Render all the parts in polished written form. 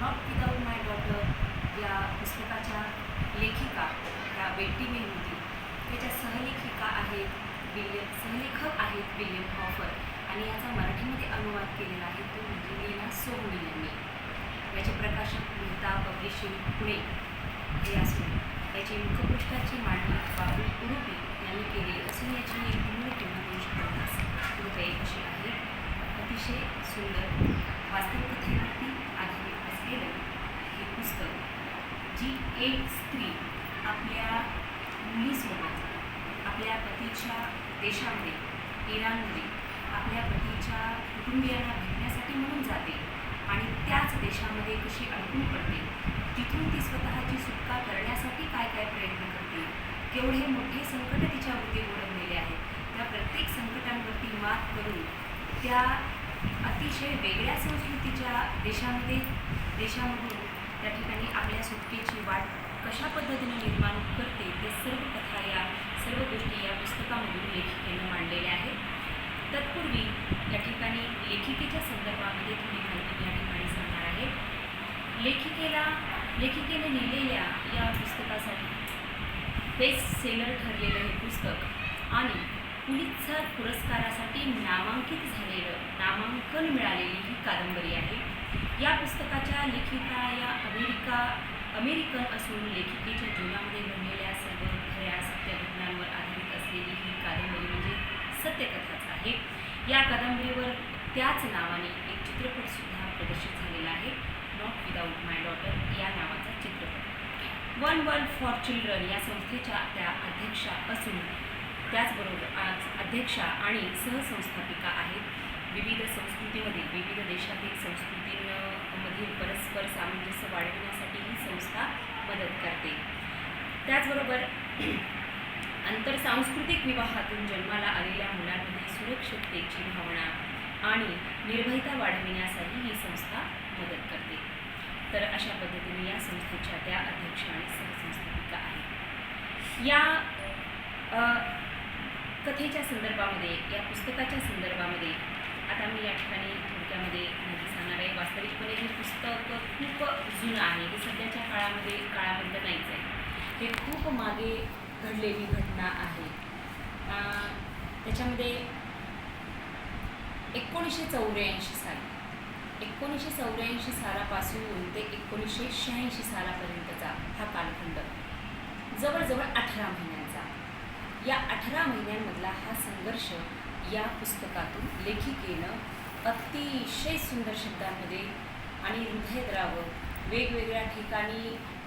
Not without my daughter या पुस्तकाच्या लेखिका या बेट्टी मेहमूदी, त्याच्या सहलेखिका आहेत सहलेखक आहेत विल्यम हॉफर, आणि याचा मराठीमध्ये अनुवाद केलेला आहे तो म्हणजे लीना सोमणी यांनी. याचे प्रकाशक मेहता पब्लिशिंग पुणे हे असून याची मुखपृष्ठाची मांडणी बाबू उडुपी यांनी केली असून याची मूळ किंमत 250 रुपये अशी आहे. अतिशय सुंदर वास्तविक कथेवरती आधारित असलेलं हे पुस्तक, जी एक स्त्री आपल्या मुलीसोबत आपल्या पतीच्या देशामध्ये इराणमध्ये आपल्या पतीच्या कुटुंबियांना भेटण्यासाठी म्हणून जाते आणि त्याच देशामध्ये कशी अडकून पडते, तिथून ती स्वतःची सुटका करण्यासाठी काय काय प्रयत्न करते, केवढे मोठे संकट तिच्यावरती ओढवलेले आहेत, त्या प्रत्येक संकटांवरती मात करून त्या अतिशय वेगळ्या संस्कृतीच्या देशामधून त्या ठिकाणी आपल्या सुटकेची वाट कशा पद्धतीने निर्माण करते, ते सर्व कथा या सर्व गोष्टी या पुस्तकामधून लेखिकेनं मांडलेल्या आहेत. तत्पूर्वी या ठिकाणी लेखिकेच्या संदर्भामध्ये थोडी माहिती या ठिकाणी सांगणार आहे. लेखिकेने लिहिलेल्या या पुस्तकासाठी बेस्ट सेलर ठरलेलं हे पुस्तक आणि पुलित्झर पुरस्कारासाठी नामांकन मिळालेली ही कादंबरी आहे. या पुस्तकाच्या लेखिका या अमेरिकन असून लेखिकेच्या जीवनामध्ये घडलेल्या सर्व खऱ्या सत्य घटनांवर आधारित असलेली ही कादंबरी म्हणजे सत्यकथाच आहे. या कादंबरीवर त्याच नावाने एक चित्रपटसुद्धा प्रदर्शित झालेला आहे, नॉट विदाऊट माय डॉटर या नावाचा चित्रपट. वन वर्ल्ड फॉर चिल्ड्रन या संस्थेच्या त्या अध्यक्षा असून त्याचबरोबर आज अध्यक्षा आणि सहसंस्थापिका आहेत. विविध संस्कृतीमधील विविध देशातील संस्कृतींमधील परस्पर सामंजस्य वाढविण्यासाठी ही संस्था मदत करते. त्याचबरोबर आंतरसांस्कृतिक विवाहातून जन्माला आलेल्या मुलांमध्ये सुरक्षिततेची भावना आणि निर्भयता वाढविण्यासाठी ही संस्था मदत करते. तर अशा पद्धतीने या संस्थेच्या त्या अध्यक्ष आणि सहसंस्थापिका आहेत. या कथेच्या संदर्भामध्ये, या पुस्तकाच्या संदर्भामध्ये आता मी या ठिकाणी थोडक्यामध्ये माहिती सांगणार आहे. वास्तविकपणे हे पुस्तक खूप जुनं आहे, हे सध्याच्या काळामधलं नाहीच आहे, हे खूप मागे घडलेली घटना आहे. त्याच्यामध्ये 1984 सालापासून ते 1986 सालापर्यंतचा हा कालखंड जवळजवळ 18 महिन्यांचा. या 18 महिन्यांमधला हा संघर्ष या पुस्तकातून लेखिकेनं अतिशय सुंदर शब्दांमध्ये आणि हृदयद्रावक वेगवेगळ्या ठिकाणी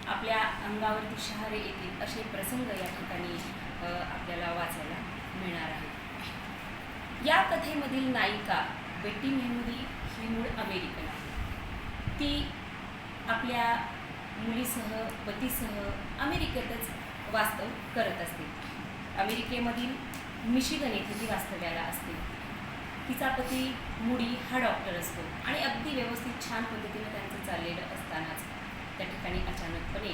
आपल्या अंगावरती शहारे येतील असे प्रसंग या ठिकाणी आपल्याला वाचायला मिळणार आहे. या कथेमधील नायिका बेट्टी मेहमूदी ही मूळ अमेरिकन आहे. ती आपल्या मुलीसह पतीसह अमेरिकेतच वास्तव करत असते. अमेरिकेमधील मिशिगन येथे ती वास्तव्याला असते. तिचा पती मुडी हा डॉक्टर असतो आणि अगदी व्यवस्थित छान पद्धतीनं त्यांचं चाललेलं असतानाच त्या ठिकाणी अचानकपणे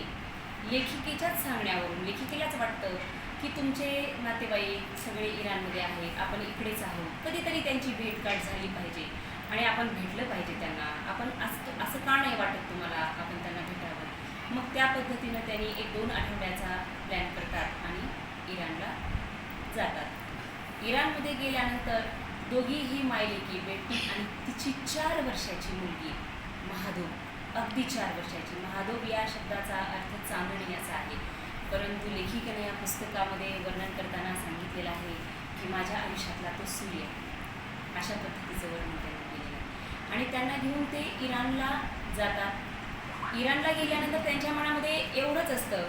लेखिकेच्याच सांगण्यावरून लेखिकेलाच वाटतं की तुमचे नातेवाईक सगळे इराणमध्ये आहेत, आपण इकडेच आहोत, कधीतरी त्यांची भेटगाठ झाली पाहिजे आणि आपण भेटलं पाहिजे त्यांना, आपण असं का नाही वाटत तुम्हाला, आपण त्यांना भेटावं. मग त्या पद्धतीनं त्यांनी 1-2 आठवड्याचा प्लॅन करतात आणि इराणला जातात. इराणमध्ये गेल्यानंतर दोघीही मायलेकी बेट्टी आणि तिची 4 वर्षाची मुलगी महादोब, अगदी 4 वर्षाची. महादोब या शब्दाचा अर्थ चांदणी याचा आहे, परंतु लेखिकेने या पुस्तकामध्ये वर्णन करताना सांगितलेलं आहे की माझ्या आयुष्यातला तो सूर्य, अशा पद्धतीचं वर्णन त्यांनी केलेलं आहे. आणि त्यांना घेऊन ते इराणला जातात. इराणला गेल्यानंतर त्यांच्या मनामध्ये एवढंच असतं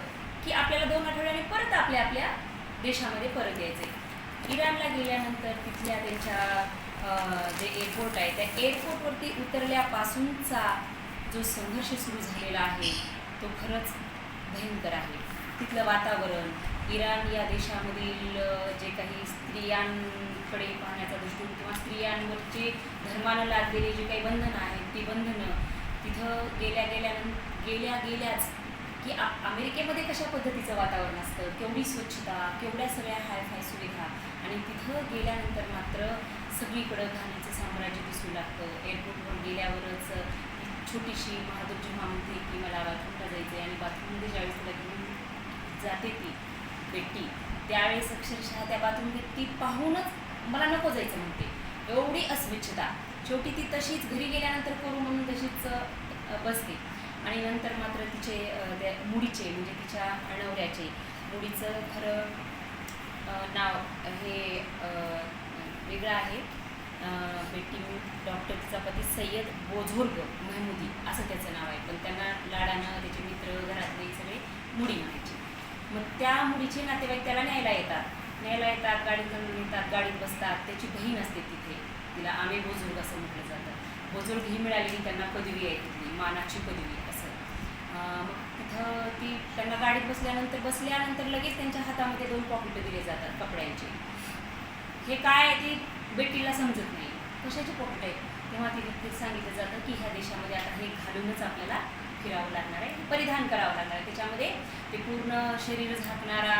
की आपल्याला 2 आठवड्याने परत आपल्या देशामध्ये परत यायचं आहे. इराणला गेल्यानंतर तिथल्या त्यांच्या जे एअरपोर्ट आहे त्या एअरपोर्टवरती उतरल्यापासूनचा जो संघर्ष सुरू झालेला आहे तो खरंच भयंकर आहे. तिथलं वातावरण, इराण या देशामधील जे काही स्त्रियांकडे पाहण्याचा दृष्टिकोन किंवा स्त्रियांवरचे धर्मानं लादलेली जी काही बंधनं आहेत ती बंधनं तिथं गेल्याच की अमेरिकेमध्ये कशा पद्धतीचं वातावरण असतं, केवढी स्वच्छता, केवढ्या सगळ्या हायफाय सुविधा, आणि तिथं गेल्यानंतर मात्र सगळीकडं घाणीचं साम्राज्य दिसू लागतं. एअरपोर्टवर गेल्यावरच छोटीशी महादेव जेव्हा म्हणते की मला बाथरूमला जायचं आहे आणि बाथरूममध्ये ज्यावेळेस तिला घेऊन जाते ती बेटी, त्यावेळेस अक्षरशः त्या बाथरूममध्ये ती पाहूनच मला नको जायचं म्हणते, एवढी अस्वच्छता. शेवटी ती तशीच घरी गेल्यानंतर करू म्हणून तशीच बसते. आणि नंतर मात्र तिचे त्या मुडीचे म्हणजे तिच्या नवऱ्याचे मुडीचं खरं नाव हे वेगळं आहे. बेटी डॉक्टर तिचा पती सय्यद बोझुर्ग महमुदी असं त्याचं नाव आहे, पण त्यांना लाडानं त्याचे मित्र घरातले सगळे मुडी म्हणायचे. मग त्या मुडीचे नातेवाईक त्याला न्यायला येतात, गाडीत घालून येतात, गाडीत बसतात. त्याची बहीण असते तिथे, तिला आमे बोझुर्ग असं म्हटलं जातं. बोझुर्ग ही मिळालेली त्यांना पदवी आहे, तिथली मानाची पदवी असं. मग तिथं ती त्यांना गाडीत बसल्यानंतर लगेच त्यांच्या हातामध्ये 2 पॉकेट दिले जातात कपड्यांचे. हे काय आहे ती बेटीला समजत नाही, कशाचे पॉकेट आहे. तेव्हा तिथे सांगितलं जातं की ह्या देशामध्ये आता हे घालूनच आपल्याला फिरावं लागणार आहे, परिधान करावं लागणार आहे. त्याच्यामध्ये ते पूर्ण शरीर झाकणारा,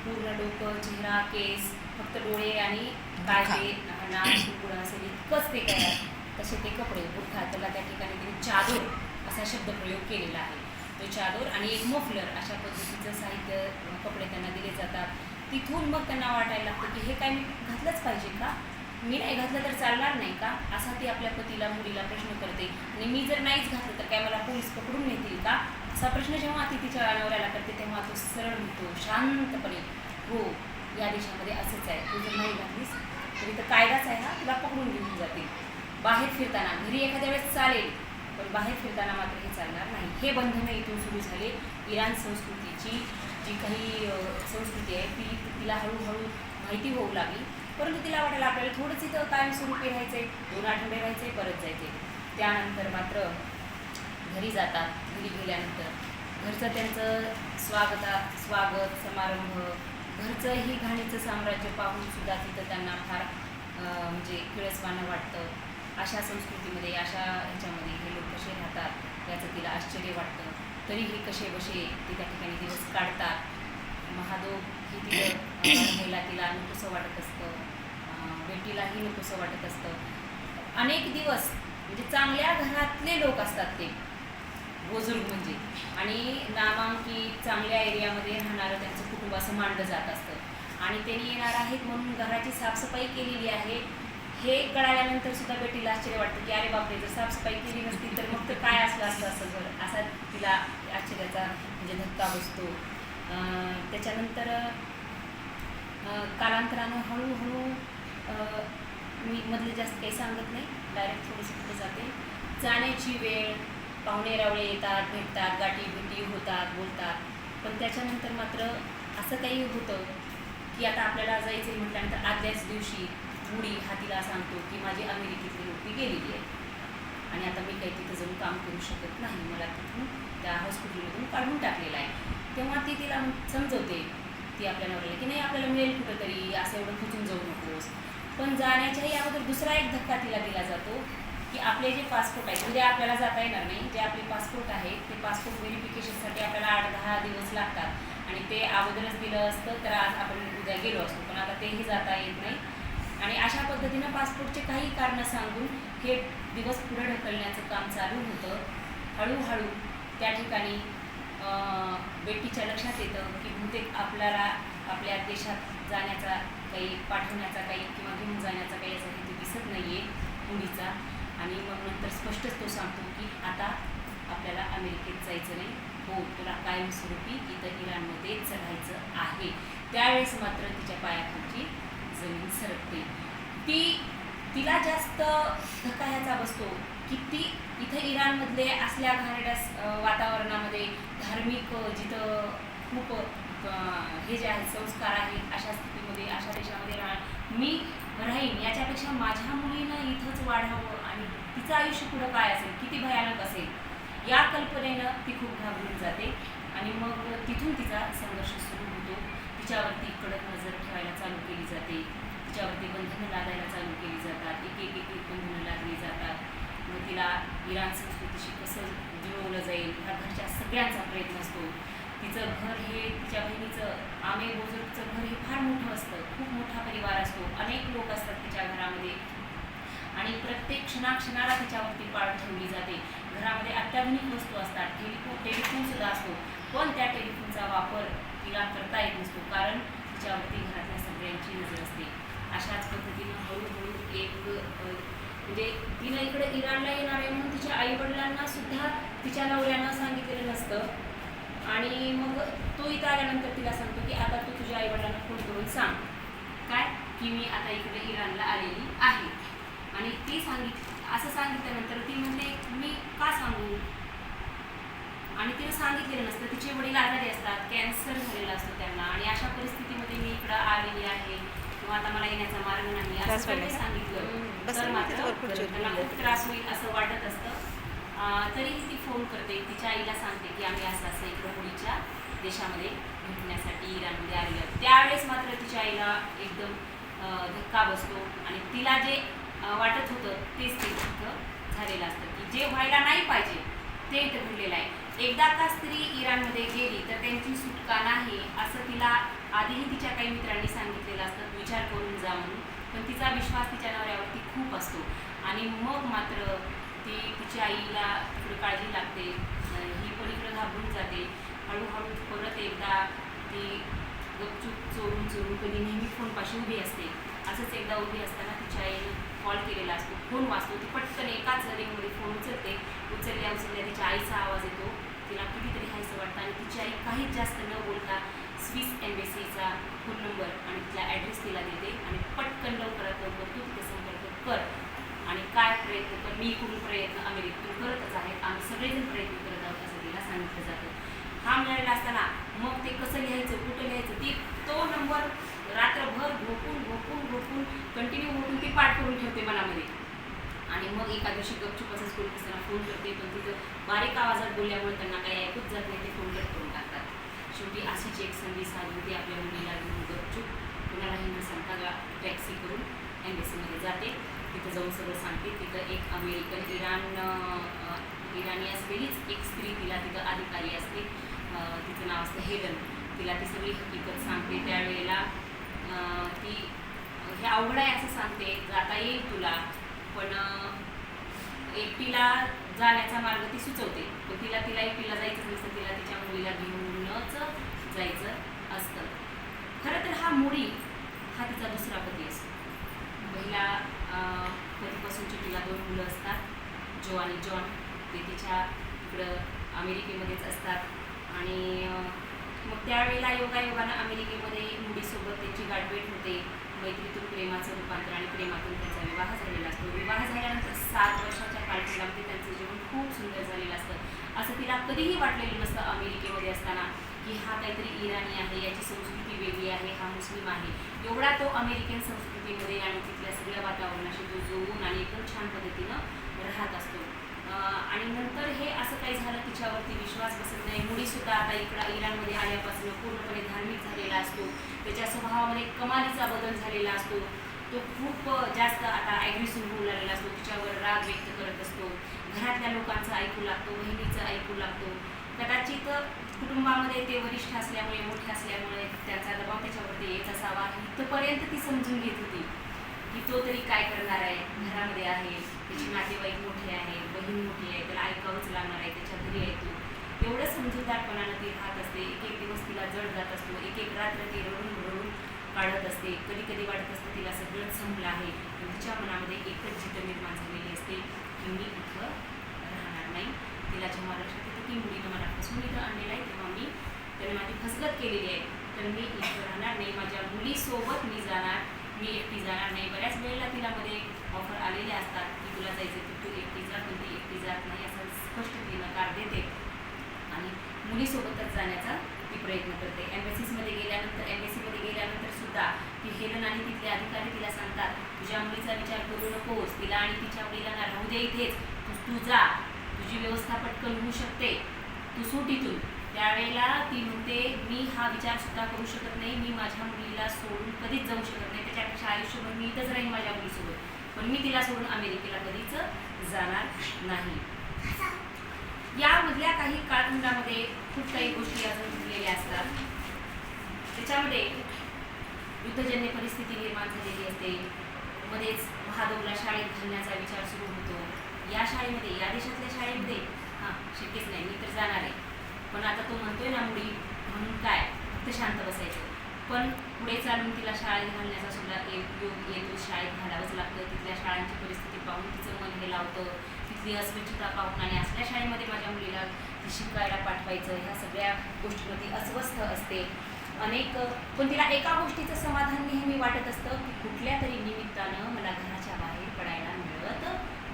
पूर्ण डोकं, चेहरा, केस, फक्त डोळे आणि काळे नाक टुकडं असेल इतकंच ते काय तसे ते कपडे बुरखा. त्याला त्या ठिकाणी त्यांनी चादर असा शब्दप्रयोग केलेला आहे. तो चादर आणि एक मफलर अशा पद्धतीचं साहित्य कपडे त्यांना दिले जातात. तिथून मग त्यांना वाटायला लागतं की हे काय मी घातलंच पाहिजे का, मी नाही घातलं तर चालणार नाही का, असा ती आपल्या पतीला मुलीला प्रश्न करते. आणि मी जर नाहीच घातलं तर काय मला पोलीस पकडून नेतील का, असा प्रश्न जेव्हा ती तिच्या नवऱ्याला करते तेव्हा तो सरळ म्हणतो शांतपणे, हो या देशामध्ये असंच आहे, तू जर नाही घातलीस तरी तर कायदाच आहे हा, तुला पकडून घेऊन जातील. बाहेर फिरताना घरी एखाद्या वेळेस चालेल, पण बाहेर फिरताना मात्र हे चालणार नाही. हे बंधनं इथून सुरू झाले. इराण संस्कृतीची जी काही संस्कृती आहे तिला हळूहळू माहिती होऊ लागली. परंतु तिला वाटायला आपल्याला थोडंच इथं कायमस्वरूपी राहायचं आहे, 2 आठवडे राहायचे, परत जायचे. त्यानंतर मात्र घरी जातात. घरी गेल्यानंतर घरचं त्यांचं स्वागत समारंभ, घरचंही घाणीचं साम्राज्य पाहूनसुद्धा तिथं त्यांना फार म्हणजे किळसवाणं वाटतं. अशा संस्कृतीमध्ये, अशा ह्याच्यामध्ये हे लोक कसे राहतात याचं तिला आश्चर्य वाटतं. तरीही कसे बसे ते त्या ठिकाणी दिवस काढतात. महादेव ही तिथं राहायला तिला नकोसं वाटत असतं, बेटीलाही नकोसं वाटत असतं. अनेक दिवस म्हणजे चांगल्या घरातले लोक असतात ते बुजुर्ग म्हणजे, आणि नामांकित चांगल्या एरियामध्ये राहणारं त्यांचं कुटुंब असं मानलं जात असतं. आणि त्यांनी येणार आहेत म्हणून घराची साफसफाई केलेली आहे हे कळाल्यानंतर सुद्धा बेटीला आश्चर्य वाटतं की अरे बापरे, जर साफसफाई केली नसती तर मग तर काय असलं असतं असं घर, असा तिला आश्चर्याचा म्हणजे धक्का बसतो. त्याच्यानंतर कालांतरानं हळूहळू मी मधले जास्त काही सांगत नाही, डायरेक्ट थोडंसं पुढे जाते. जाण्याची वेळ, पाहुणे रावळे येतात, भेटतात, गाठीभेटी होतात, बोलतात. पण त्याच्यानंतर मात्र असं काही होतं की आता आपल्याला जायचं म्हटल्यानंतर आदल्याच दिवशी मुडी हा तिला सांगतो की माझी अमेरिकेतली नोकरी गेलेली आहे आणि आता मी काही तिथं जाऊन काम करू शकत नाही, मला तिथून त्या हॉस्पिटलमधून काढून टाकलेलं आहे. तेव्हा ती तिला समजवते, ती आपल्या नवऱ्याला की नाही आपल्याला मिळेल कुठंतरी, असं एवढं खचून जाऊ नकोस. पण जाण्याच्याही अगोदर दुसरा एक धक्का तिला दिला जातो की आपले जे पासपोर्ट आहेत, उद्या आपल्याला जाता येणार नाही, जे आपले पासपोर्ट आहेत ते पासपोर्ट व्हेरिफिकेशनसाठी आपल्याला 8-10 दिवस लागतात आणि ते अगोदरच दिलं असतं तर आज आपण उद्या गेलो असतो, पण आता तेही जाता येत नाही. आणि अशा पद्धतीनं पासपोर्टचे काही कारणं सांगून हे दिवस पुढे ढकलण्याचं काम चालू होतं. हळूहळू त्या ठिकाणी बेटीच्या लक्षात येतं की बहुतेक आपल्याला आपल्या देशात जाण्याचा काही, पाठवण्याचा काही किंवा घेऊन जाण्याचा काही असा हेतू दिसत नाही आहे मुलीचा. आणि मग नंतर स्पष्टच तो सांगतो की आता आपल्याला अमेरिकेत जायचं नाही, हो तुला कायमस्वरूपी इथं इराणमध्येच राहायचं आहे. त्यावेळेस मात्र तिच्या पायाखालची जमीन सरकते. तिला जास्त धक्का ह्याचा बसतो की ती इथं इराणमधले असल्या घाणेरड्या वातावरणामध्ये धार्मिक जिथं खूप हे जे आहेत संस्कार आहेत अशा स्थितीमध्ये, अशा देशामध्ये मी राहीन याच्यापेक्षा माझ्या मुलीनं इथंच वाढावं आणि तिचं आयुष्य पुढं काय असेल, किती भयानक असेल, या कल्पनेनं ती खूप घाबरून जाते. आणि मग तिथून तिचा संघर्ष सुरू होतो. तिच्यावरती कडक नजर ठेवायला चालू केली जाते, तिच्यावरती बंधनं लादायला चालू केली जातात, एक बंधनं लादली जातात. मग तिला इराण संस्कृतीशी कसं जुळवलं जाईल ह्या घरच्या सगळ्यांचा प्रयत्न असतो. तिचं घर हे तिच्या बहिणीचं आमे बोजुर्गचं घर हे फार मोठं असतं, खूप मोठा परिवार असतो, अनेक लोक असतात तिच्या घरामध्ये आणि प्रत्येक क्षणाक्षणाला तिच्यावरती पाळ ठेवली जाते. घरामध्ये अत्याधुनिक वस्तू असतात, टेलिफोन सुद्धा असतो, पण त्या टेलिफोनचा वापर तिला करता येत नसतो, कारण तिच्यावरती घरातल्या सगळ्यांची नजर असते. अशाच पद्धतीनं हळूहळू म्हणजे तिनं इकडे इराणला येणार आहे म्हणून तिच्या आईवडिलांना सुद्धा तिच्या नवऱ्यानं सांगितलेलं नसतं. आणि मग तो इथं आल्यानंतर तिला सांगतो की आता तू तुझ्या आईवडिलांना फोन करून सांग काय की मी आता इकडे इराणला आलेली आहे. आणि ती असं सांगितल्यानंतर ती म्हणते मी का सांगू, आणि तिने सांगितलेलं नसतं. तिचे वडील आजारी असतात, कॅन्सर झालेला असतो त्यांना, आणि अशा परिस्थितीमध्ये मी इकडं आलेली आहे किंवा आता मला येण्याचा मार्ग नाही असं काही सांगितलं तर मात्र त्यांना खूप त्रास होईल असं वाटत असतं. तरीही ती फोन करते, तिच्या आईला सांगते की आम्ही असं इकडं मुलीच्या देशामध्ये भेटण्यासाठी इराणमध्ये आलेलो आहे. त्यावेळेस मात्र तिच्या आईला एकदम धक्का बसतो आणि तिला जे वाटत होतं तेच ते तिथं झालेलं असतं की जे व्हायला नाही पाहिजे ते इथं घडलेलं आहे. एकदा का स्त्री इराणमध्ये गेली तर त्यांची सुटका नाही असं तिला आधीही तिच्या काही मित्रांनी सांगितलेलं असतं, विचार करून जा म्हणून. पण तिचा विश्वास तिच्या नवऱ्यावरती खूप असतो आणि मग मात्र ती तिच्या आईला तिकडे काळजी लागते. ही पण इकडं घाबरून जाते. हळूहळू परत एकदा ती गपचूप चोरून कधी नेहमी फोनपाशी उभी असते. असंच एकदा उभी असताना तिच्या आईने कॉल केलेला असतो, फोन वाजतो. ती पटकन एकाच रिंगमध्ये फोन उचलल्या तिच्या आईचा आवाज येतो. तिला कितीतरी हायचं वाटतं आणि तिची आई काहीच जास्त न बोलता स्विस एम्बेसीचा फोन नंबर आणि तिला ॲड्रेस तिला देते आणि पटकन लवकरात लवकर तू तिथे संपर्क कर आणि काय प्रयत्न कर, मी इकडून प्रयत्न अमेरिकेतून करतच आहे, आम्ही सगळेजण प्रयत्न करत आहोत असं तिला सांगितलं जातं. हा मिळालेला असताना मग ते कसं लिहायचं, कुठं लिहायचं, ती तो नंबर रात्रभर घोकून कंटिन्यू घोकून ती पाठ करून ठेवते मनामध्ये. आणि मग एका दिवशी गपचूप असंच कोणी असताना फोन करते, पण तिथं बारीक आवाजात बोलल्यामुळे त्यांना काही ऐकूच जात नाही, ते फोन कट करून टाकतात. शेवटी अशीच एक संधी साधून ती आपल्या मुलीला घेऊन गपचूप कुणालाही न सांगता टॅक्सी करून एम्बेसीमध्ये जाते. तिथं जाऊन सगळं सांगते. तिथं एक अमेरिकन इराणी असलेलीच एक स्त्री तिला तिथं अधिकारी असते, तिचं नाव असतं हेलन. तिला ती सगळी हकीकत सांगते. त्यावेळेला ती हे अवघड आहे असं सांगते, जाता येईल तुला, पण एकटीला जाण्याचा मार्ग ती सुचवते. पण तिला एकटीला जायचं नसतं, तिला तिच्या मुलीला घेऊनच जायचं असतं. खरं तर हा मुळी हा तिचा दुसरा पती असतो. पहिला पतीपासूनची तिला 2 मुलं असतात, जो आणि जॉन. ते तिच्या इकडं अमेरिकेमध्येच असतात आणि मग त्यावेळेला योगायोगानं अमेरिकेमध्ये मुलीसोबत त्यांची गाठभेट होते. मैत्रीतून प्रेमाचं रूपांतर आणि प्रेमातून त्यांचा विवाह झालेला असतो. विवाह झाल्यानंतर 7 वर्षाच्या कालखंडामध्ये त्यांचं जीवन खूप सुंदर झालेलं असतं. असं तिला कधीही वाटलेलं नसतं अमेरिकेमध्ये असताना की हा काहीतरी इराणी आहे, याची संस्कृती वेगळी आहे, हा मुस्लिम आहे. एवढा तो अमेरिकन संस्कृतीमध्ये आणि तिथल्या सगळ्या वातावरणाशी तो जुळून आणि एकदम छान पद्धतीनं राहत असतो. आणि नंतर हे असं काही झालं, तिच्यावरती विश्वास बसत नाही. मुलीसुद्धा आता इकडं इराणमध्ये आल्यापासून पूर्णपणे धार्मिक झालेला असतो. त्याच्या स्वभावामध्ये कमालीचा बदल झालेला असतो. तो खूप जास्त आता ॲग्रेसिव्ह होऊ लागलेला असतो. तिच्यावर राग व्यक्त करत असतो. घरातल्या लोकांचं ऐकू लागतो, बहिणीचं ऐकू लागतो. कदाचित कुटुंबामध्ये ते वरिष्ठ असल्यामुळे, मोठे असल्यामुळे त्याचा दबाव त्याच्यावरती येत असावा. इथंपर्यंत ती समजून घेत होती की तो तरी काय करणार आहे, घरामध्ये आहे, त्याची नातेवाईक मोठे आहेत, बहीण मोठी आहे, त्याला ऐकावंच लागणार आहे, त्याच्या घरी आहे तो. एवढं समजूतदारपणानं ती राहत असते. एक दिवस तिला जड जात असतो, एक रात्र ती रडून काढत असते. कधी वाटत असतं तिला सगळंच संपलं आहे, पण तिच्या मनामध्ये एकच जिद्द निर्माण झालेली असते की मी इथं राहणार नाही. तिला जेव्हा लक्षात येतं की मुलीनं मला फसवून इथं आणलेलं आहे, तेव्हा त्याने माझी फसगत केलेली आहे, तर मी इथं राहणार नाही, माझ्या मुलीसोबत मी जाणार, मी एकटी जाणार नाही. बऱ्याच वेळेला तिला मध्ये ऑफर आलेले असतात की तुला जायचं तर तू एकटी जा, पण ती एकटी जात नाही असं स्पष्ट ती नकार देते आणि मुलीसोबतच जाण्याचा ती प्रयत्न करते. एम्बेसीमध्ये गेल्यानंतर सुद्धा ती हेलन आणि तिथले अधिकारी तिला सांगतात तुझ्या मुलीचा विचार करू नकोस, तिला आणि तिच्या मुलीला राहू दे इथेच, तू जा, तुझी व्यवस्था पटकन होऊ शकते, तू सूट इथून. त्यावेळेला ती म्हणते मी हा विचार सुद्धा करू शकत नाही, मी माझ्या मुलीला सोडून कधीच जाऊ शकत नाही, त्याच्यापेक्षा आयुष्यभर मी इथंच राहीन माझ्या मुलीसोबत, पण मी तिला सोडून अमेरिकेला कधीच जाणार नाही. यामधल्या काही कालखंडामध्ये खूप काही गोष्टी अजून घडलेल्या असतात. त्याच्यामध्ये युद्धजन्य परिस्थिती निर्माण झालेली असते. मध्येच महादौला शाळेत घालण्याचा विचार सुरू होतो. या शाळेमध्ये, या देशातल्या शाळेमध्ये शक्यच नाही, मी तर जाणार आहे. पण आता तो म्हणतोय ना मुली म्हणून काय, फक्त शांत बसायचं. पण पुढे चालून तिला शाळेत घालण्याचा सुद्धा एक योग येतो. शाळेत घालावंच लागतं. तिथल्या शाळांची परिस्थिती पाहून तिचं मन हे लावतं, तिथली अस्वच्छता पाहून. आणि असल्या शाळेमध्ये माझ्या मुलीला शिकायला पाठवायचं, ह्या सगळ्या गोष्टींमध्ये अस्वस्थ असते अनेक. पण तिला एका गोष्टीचं समाधान नेहमी वाटत असतं की कुठल्या तरी निमित्तानं मला घराच्या बाहेर पडायला मिळत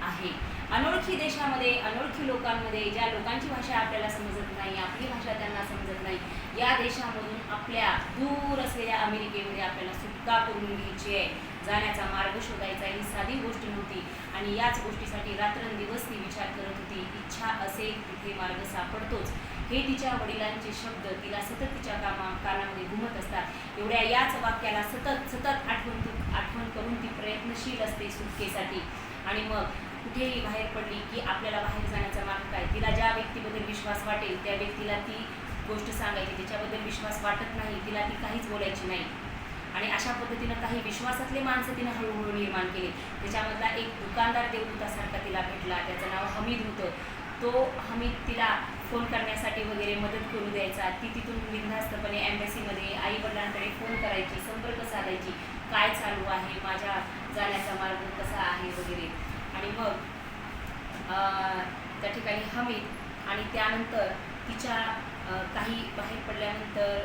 आहे. अनोळखी देशामध्ये, अनोळखी लोकांमध्ये, ज्या लोकांची भाषा आपल्याला समजत नाही, आपली भाषा त्यांना समजत नाही, या देशामधून आपल्या दूर असलेल्या अमेरिकेमध्ये आपल्याला सुटका करून घ्यायची आहे, जाण्याचा मार्ग शोधायचा. ही साधी गोष्ट नव्हती आणि याच गोष्टीसाठी रात्रंदिवस ती विचार करत होती. इच्छा असेल तिथे मार्ग सापडतोच, हे तिच्या वडिलांचे शब्द तिला सतत तिच्या कानामध्ये घुमत असतात. एवढ्या याच वाक्याला सतत सतत आठवण करून ती प्रयत्नशील असते सुटकेसाठी. आणि मग कुठेही बाहेर पडली की आपल्याला बाहेर जाण्याचा मार्ग काय, तिला ज्या व्यक्तीबद्दल विश्वास वाटेल त्या व्यक्तीला ती गोष्ट सांगायची. ज्याच्याबद्दल विश्वास वाटत नाही तिला ती काहीच बोलायची नाही. आणि अशा पद्धतीनं काही विश्वासातले माणसं तिनं हळूहळू निर्माण केले. त्याच्यामधला एक दुकानदार देवदूतासारखा तिला भेटला, त्याचं नाव हमीद होतं. तो हमीद तिला फोन करण्यासाठी वगैरे मदत करू द्यायचा. ती तिथून बिनधास्तपणे एम्बॅसीमध्ये आईवडिलांकडे फोन करायची, संपर्क साधायची, काय चालू आहे, माझ्या जाण्याचा मार्ग कसा आहे वगैरे. आणि मग त्या ठिकाणी हमीद आणि त्यानंतर तिच्या काही बाहेर पडल्यानंतर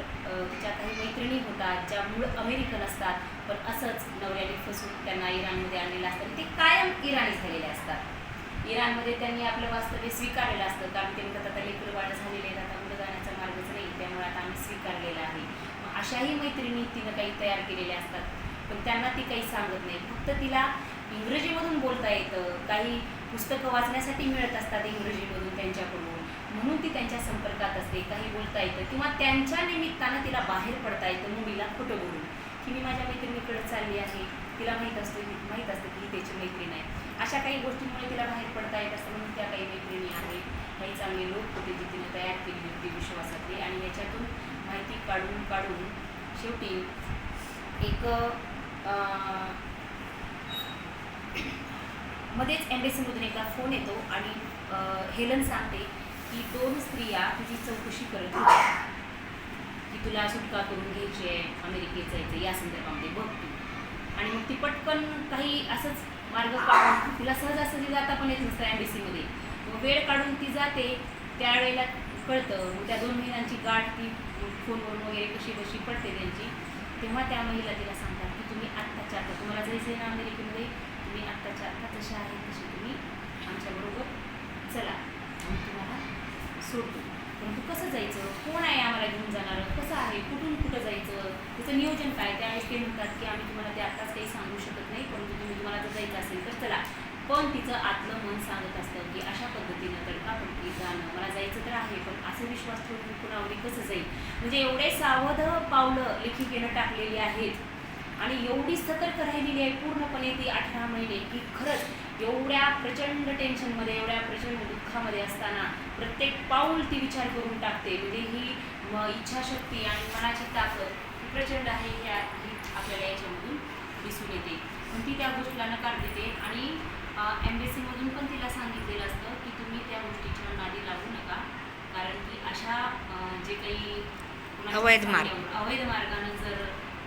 तिच्या काही मैत्रिणी होतात ज्या मूळ अमेरिकन असतात, पण असंच नवऱ्याने फसून त्यांना इराणमध्ये आणलेलं असतं. ते कायम इराणी झालेले असतात. इराणमध्ये त्यांनी आपलं वास्तव्य स्वीकारलेलं असतं, कारण ते म्हणतात आता लेकरं वाढ झालेले आहेत, आता पुढे जाण्याचा मार्गच नाही, त्यामुळे आता आम्ही स्वीकारलेला आहे. मग अशाही मैत्रिणी तिनं काही तयार केलेल्या असतात, पण त्यांना ती काही सांगत नाही. फक्त तिला इंग्रजीमधून बोलता येतं, काही पुस्तकं वाचण्यासाठी मिळत असतात इंग्रजीमधून त्यांच्याकडून, म्हणून ती त्यांच्या संपर्कात असते. काही बोलता येतं किंवा त्यांच्या निमित्तानं तिला बाहेर पडता येतं मुलीला खोटं बोलून की मी माझ्या मैत्रिणीकडे चालली आहे. तिला माहीत असतं की ही त्याची मैत्रीण आहे. अशा काही गोष्टींमुळे तिला बाहेर पडता येत असतं. म्हणून त्या काही मैत्रिणी आहेत, काही चांगले लोक होते जे तिने तयार केली होती विश्वासातले. आणि याच्यातून माहिती काढून शेवटी एक मध्येच एम्बेसीमधून एकदा फोन येतो आणि हेलन सांगते की 2 स्त्रिया तुझी चौकशी करत होत्या की तुला सुटका करून घ्यायची आहे, अमेरिकेत जायचं, या संदर्भामध्ये बघ तू. आणि मग ती पटकन काही असंच मार्ग काढून, तिला सहजासहजी जाता पण येत नसतं एम्बेसीमध्ये, मग वेळ काढून ती जाते. त्यावेळेला कळतं, मग त्या 2 महिन्यांची गाठ ती फोनवरून वगैरे कशी पडते त्यांची. तेव्हा त्या महिला तिला सांगतात की तुम्ही आत्ताच्या आता तुम्हाला जायचं आहे ना अमेरिकेमध्ये, तुम्ही आत्ताच्या आत्ता जशा आहे तसे तुम्ही आमच्याबरोबर चला, आम्ही तुम्हाला सोडतो. परंतु कसं जायचं, कोण आहे आम्हाला घेऊन जाणारं, कसं आहे, कुठं जायचं, त्याचं नियोजन काय. त्यावेळेस ते म्हणतात की आम्ही तुम्हाला ते आत्ताच काही सांगू शकत नाही, परंतु तुम्हाला जर जायचं असेल तर चला. पण तिचं आतलं मन सांगत असतं की अशा पद्धतीनं तडकाफडकी जाणं, मला जायचं तर आहे, पण असं विश्वास ठेवून कुणावरी कसं जाईल. म्हणजे एवढे सावध पावलं लेखिकेनं टाकलेली आहेत आणि एवढी सतर्क राहिलेली आहे पूर्णपणे ती 18 महिने की खरंच एवढ्या प्रचंड टेन्शनमध्ये, एवढ्या प्रचंड दुःखामध्ये असताना प्रत्येक पाऊल ती विचार करून टाकते. म्हणजे ही इच्छाशक्ती आणि मनाची ताकद प्रचंड आहे, ही आपल्याला याच्यामधून दिसून येते. पण ती त्या गोष्टीला नकार देते. आणि एम्बेसीमधून पण तिला सांगितलेलं असतं की तुम्ही त्या गोष्टीच्या नादी लागू नका, कारण की अशा जे काही अवैध मार्गानं जर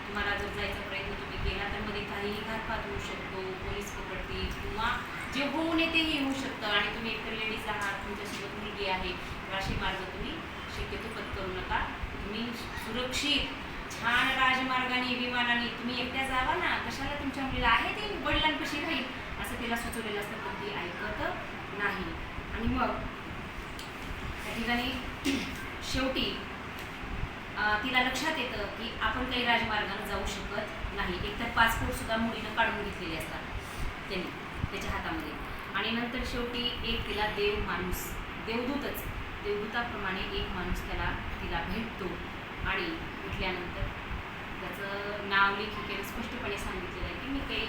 तुम्हाला जायचा प्रयत्न तुम्ही केला तर मध्ये काहीही घातपात होऊ शकतो, पोलीस पकडतील किंवा जे होऊन येतेही होऊ शकतं. आणि तुम्ही एकतर लेडीज आहात, तुमच्यासोबत मुलगी आहे, तर असे मार्ग तुम्ही शक्यतो पत्करू नका. तुम्ही सुरक्षित छान राजमार्गाने, विमानाने तुम्ही एकट्या जावा ना, कशाला तुमच्या मुलीला आहे ती वडिलांपाशी राहील असं तिला सुचवलेलं असतं, पण ती ऐकत नाही. आणि मग त्या ठिकाणी शेवटी तिला लक्षात येतं की आपण काही राजमार्गाने जाऊ शकत नाही. एकतर पासपोर्टसुद्धा मुलीनं काढून घेतलेले असतात त्यांनी त्याच्या हातामध्ये. आणि नंतर शेवटी एक तिला देवदूताप्रमाणे एक माणूस तिला भेटतो. आणि भेटल्यानंतर त्याचं नाव लेखिकेने स्पष्टपणे सांगितलेलं आहे की मी काही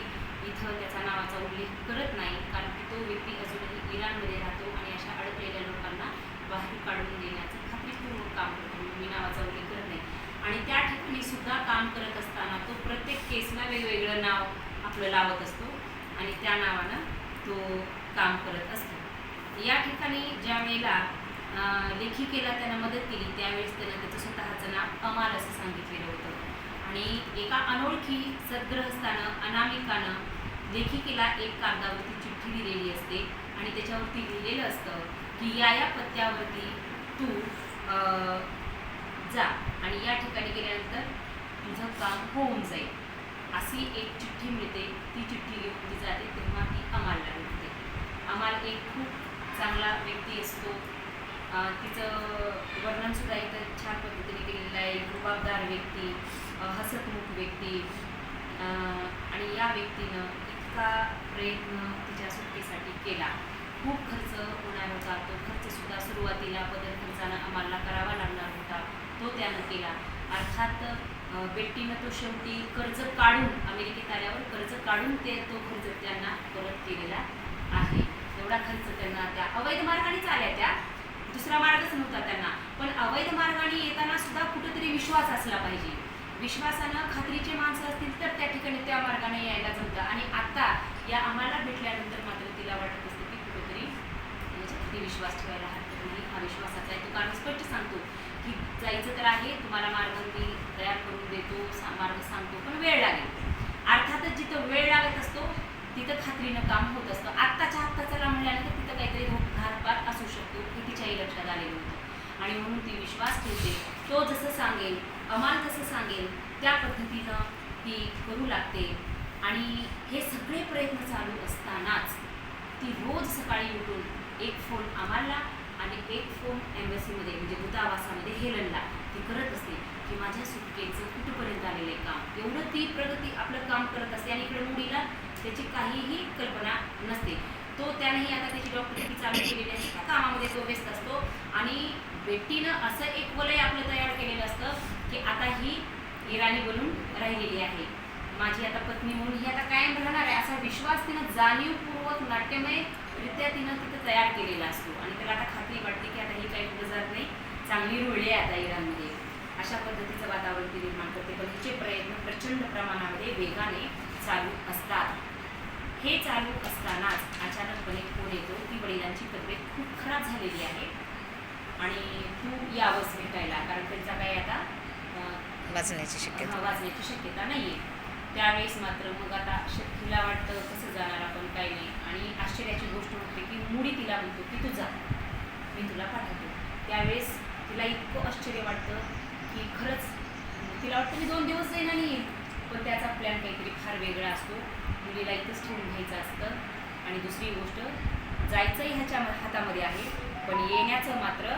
इथं त्याचा नावाचा उल्लेख करत नाही, कारण की तो व्यक्ती अजूनही इराणमध्ये राहतो आणि अशा अडकलेल्या लोकांना बाहेर काढून देण्याचं खात्रीपूर्वक काम करतो, मी नावाचा उल्लेख करत नाही. आणि त्या ठिकाणी सुद्धा काम करत असताना तो प्रत्येक केसला वेगवेगळं नाव आपलं लावत असतो आणि त्या नावानं तो काम करत असतो. या ठिकाणी ज्या वेळेला लेखिकेला त्यांना मदत केली त्यावेळेस त्यानं त्याचं स्वतःचं नाव अमाल असं सांगितलेलं होतं. आणि एका अनोळखी सद्ग्रहस्थानं अनामिकानं लेखिकेला एक कागदावरती चिठ्ठी दिलेली असते आणि त्याच्यावरती लिहिलेलं असतं की या पत्त्यावरती तू जा आणि या ठिकाणी गेल्यानंतर तुझं काम होऊन जाईल अशी एक चिठ्ठी मिळते. ती चिठ्ठी घेऊन ती जाते तेव्हा ती अमालला भेटते. अमाल एक खूप चांगला व्यक्ती असतो. तिचं वर्णनसुद्धा इथं छान पद्धतीने केलेलं आहे. रुबाबदार व्यक्ती, हसतमुख व्यक्ती, आणि या व्यक्तीनं इतका प्रयत्न तिच्या सुटकेसाठी केला. खूप खर्च होणार होता. तो खर्चसुद्धा सुरुवातीला बदल खर्चानं अमालला करावा लागणार होता. तो त्यानं केला. अर्थात बेट्टीनं तो शेवटी कर्ज काढून अमेरिकेत आल्यावर कर्ज काढून तो खर्च त्यांना परत केलेला आहे. एवढा खर्च त्यांना त्या अवैध मार्गानेच आल्या, त्या दुसरा मार्गच नव्हता त्यांना. पण अवैध मार्गाने येताना सुद्धा कुठेतरी विश्वास असला पाहिजे. विश्वासानं खात्रीचे माणसं असतील तर त्या ठिकाणी त्या मार्गाने यायला जमतं. आणि आता या अमालला भेटल्यानंतर मात्र तिला वाटत असते की कुठेतरी याच्यावरती विश्वास ठेवायला हरकत नाही. हा विश्वासाचा आहे. तो कारण स्पष्ट सांगतो की जायचं तर आहे, तुम्हाला मार्ग मी तयार करून देतो, मार्ग सांगतो, पण वेळ लागेल. अर्थातच जिथं वेळ लागत असतो तिथं खात्रीनं काम होत असतं. आत्ताच्या आत्ता चला म्हणल्यानंतर तिथं काहीतरी घातपात असू शकतो हे तिच्याही लक्षात आलेलं होतं. आणि म्हणून ती विश्वास ठेवते. तो जसं सांगेल, अमाल जसं सांगेल त्या पद्धतीनं ती करू लागते. आणि हे सगळे प्रयत्न चालू असतानाच ती रोज सकाळी उठून एक फोन अमालला आणि एक फोन एम्बसीमध्ये म्हणजे दूतावासामध्ये हेलनला ती करत असते की माझ्या सुटकेचं कुठंपर्यंत आलेलं आहे काम. एवढं ती प्रगती आपलं काम करत असते. आणि इकडे मुलीला त्याची काहीही कल्पना नसते. तो त्यानेही आता त्याची डॉक्टरकी चालू केलेली असते. त्या कामामध्ये तो व्यस्त असतो. आणि बेट्टीनं असं एक वलय आपलं तयार केलेलं असतं की आता ही इराणी बनून राहिलेली आहे, माझी आता पत्नी म्हणून ही आता कायम राहणार आहे, असा विश्वास तिनं जाणीवपूर्वक नाट्यमयरित्या तिनं तिथं तयार केलेला असतो. आणि त्याला आता खात्री वाटते की आता ही काही पुढे जात नाही, चांगली रुळली आहे आता इराणमध्ये. अशा पद्धतीचं वातावरण ती निर्माण करते. पण हिचे प्रयत्न प्रचंड प्रमाणामध्ये वेगाने चालू असतात. हे चालू असतानाच अचानकपणे फोन येतो की वडिलांची तब्येत खूप खराब झालेली आहे आणि तू यावंच भेटायला, कारण त्यांचा काही आता वाचण्याची शक्यता नाही आहे. त्यावेळेस मात्र मग आता हिला वाटतं कसं जाणार आपण, काही नाही. आणि आश्चर्याची गोष्ट होते की मुडी तिला म्हणतो की तू जा, मी तुला पाठवतो. त्यावेळेस तिला इतकं आश्चर्य वाटतं की खरंच तिला वाटतं मी 2 दिवस जाईन आणि पण त्याचा प्लॅन काहीतरी फार वेगळा असतो. मुलीला इथंच ठेवून घ्यायचं असतं. आणि दुसरी गोष्ट, जायचंही ह्याच्या हातामध्ये आहे, पण येण्याचं मात्र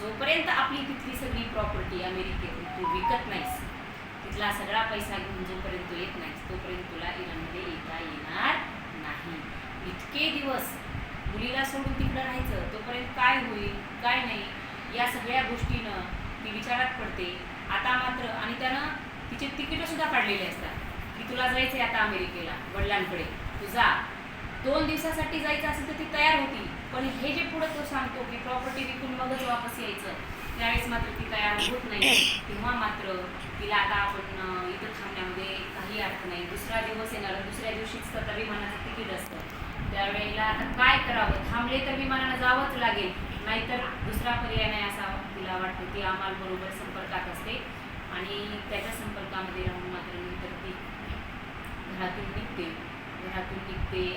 जोपर्यंत आपली तिथली सगळी प्रॉपर्टी अमेरिकेत तू विकत नाहीस, तिथला सगळा पैसा घेऊन जोपर्यंत तू येत नाहीस तोपर्यंत तुला इराणमध्ये येता येणार नाही. इतके दिवस मुलीला सोडून तिकडं राहायचं, तोपर्यंत काय होईल काय नाही या सगळ्या गोष्टीनं ती विचारात पडते. आता मात्र आणि त्यानं तिचे तिकीटंसुद्धा काढलेले असतात की तुला जायचं आहे आता अमेरिकेला वडिलांकडे, तू जा. 2 दिवसासाठी जायचं असेल तर ती तयार होती. पण हे जे पुढं तो सांगतो की प्रॉपर्टी विकून मगच वापस यायचं, त्यावेळेस मात्र ती तयार होत नाही. तेव्हा मात्र तिला आता आपण इथं थांबण्यामध्ये काही अर्थ नाही. दुसरा दिवस येणार, दुसऱ्या दिवशीच तर विमानाचं तिकीट असतं. त्यावेळेला आता काय करावं, थांबले तर विमानानं जावंच लागेल, नाहीतर दुसरा पर्याय नाही असा तिला वाटतं. ती अमालबरोबर संपर्कात असते आणि त्याच्या संपर्कामध्ये राहून मात्र नंतर ती घरातून निघते.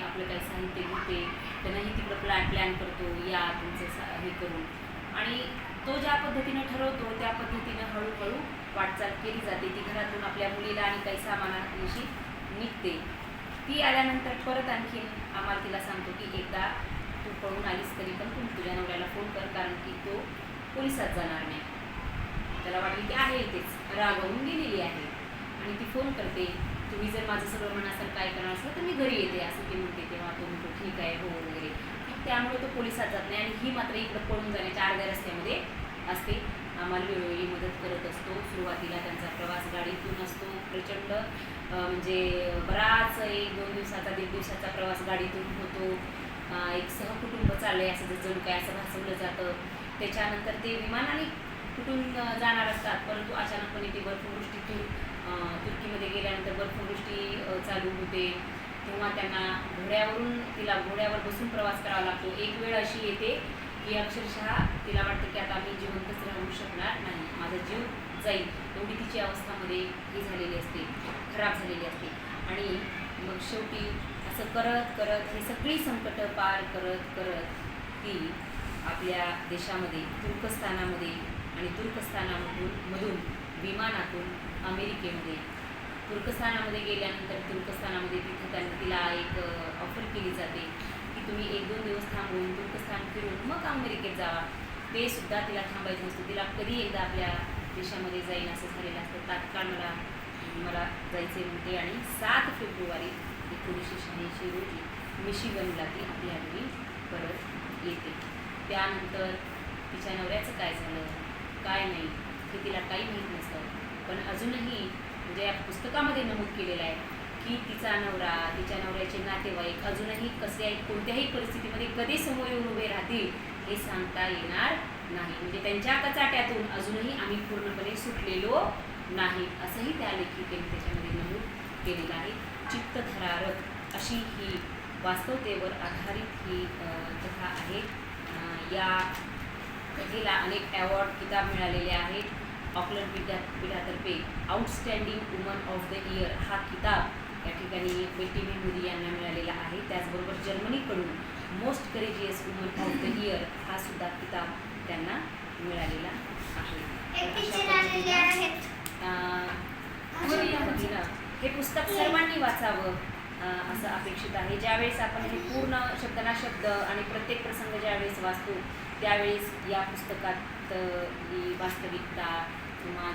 आपलं काही साहित्य घेते, त्यांनाही तिकडं प्लॅन करतो या तुमचं हे करून. आणि तो ज्या पद्धतीनं ठरवतो त्या पद्धतीनं हळूहळू वाटचाल केली जाते. ती घरातून आपल्या मुलीला आणि काही सामानाशी निघते. ती आल्यानंतर परत आणखीन आम्हाला तिला सांगतो की एकदा तू पळून आलीस तरी पण तू तुझ्या नवऱ्याला फोन कर, कारण की तो पोलिसात जाणार नाही. त्याला वाटेल की आहे इथेच, रागवून गेलेली आहे. आणि ती फोन करते, तुम्ही जर माझं सगळं मनासारखं काय करणार असलं तर मी घरी येते असं ती म्हणते. तेव्हा तो म्हणतो ठीक आहे, हो वगैरे. त्यामुळे तो पोलिसात जात नाही आणि ही मात्र इकडं पळून जाण्याच्या अर्ध्या रस्त्यामध्ये असते. आम्हाला वेळोवेळी मदत करत असतो. सुरुवातीला त्यांचा प्रवास गाडीतून असतो. प्रचंड म्हणजे बराच 1-2 दिवसाचा 1.5 दिवसाचा प्रवास गाडीतून होतो. एक सहकुटुंब चाललं आहे असं जणू काय असं भासवलं जातं. त्याच्यानंतर ते विमानाने कुठून जाणार असतात, परंतु अचानकपणे ती बर्फवृष्टीतून तुर्कीमध्ये गेल्यानंतर बर्फवृष्टी चालू होते. तेव्हा त्यांना तिला घोड्यावर बसून प्रवास करावा लागतो. एक वेळ अशी येते की अक्षरशः तिला वाटतं की आता मी जिवंतच राहू शकणार नाही, माझा जीव जाईल, एवढी तिची अवस्थामध्ये ही झालेली असते, खराब झालेली असते. आणि मग शेवटी असं करत करत हे सगळी संकटं पार करत करत ती आपल्या देशामध्ये तुर्कस्तानामध्ये आणि तुर्कस्तानामधून विमानातून अमेरिकेमध्ये तुर्कस्तानामध्ये गेल्यानंतर तुर्कस्तानामध्ये तिला एक ऑफर केली जाते की तुम्ही 1-2 दिवस थांबून तुर्कस्तान फिरून मग अमेरिकेत जावा. ते सुद्धा तिला थांबायचं नसतं. तिला कधी एकदा आपल्या देशामध्ये जाईन असं झालेलं असतं. तात्काळ मला जायचे म्हणते आणि 7 फेब्रुवारी 1986 रोजी मिशिगनला ती आपल्या घरी परत येते. त्यानंतर तिच्या नवऱ्याचं काय झालं काय नाही हे तिला काही माहीत नसतं. पण अजूनही म्हणजे या पुस्तकामध्ये नमूद केलेलं आहे की तिचा नवरा, तिच्या नवऱ्याचे नातेवाईक अजूनही कसे कोणत्याही परिस्थितीमध्ये कधी समोर येऊन उभे राहतील हे सांगता येणार नाही. म्हणजे त्यांच्या कचाट्यातून अजूनही आम्ही पूर्णपणे सुटलेलो नाही असंही त्या लेखिकेने त्याच्यामध्ये नमूद केलेलं आहे. चित्तथरारक अशी ही वास्तवतेवर आधारित ही कथा आहे. या कथेला अनेक अवॉर्ड किताब मिळालेले आहेत. ऑकलंड विद्यापीठातर्फे outstanding woman of the year हा किताब या ठिकाणी बेटी मेहमूदी यांना मिळालेला आहे. त्याचबरोबर जर्मनीकडून most courageous woman of the year हा सुद्धा किताब त्यांना मिळालेला आहे. हे पुस्तक सर्वांनी वाचावं असं अपेक्षित आहे. ज्यावेळेस आपण हे पूर्ण शब्दना शब्द आणि प्रत्येक प्रसंग ज्यावेळेस वाचतो त्यावेळेस या पुस्तकात ही वास्तविकता किंवा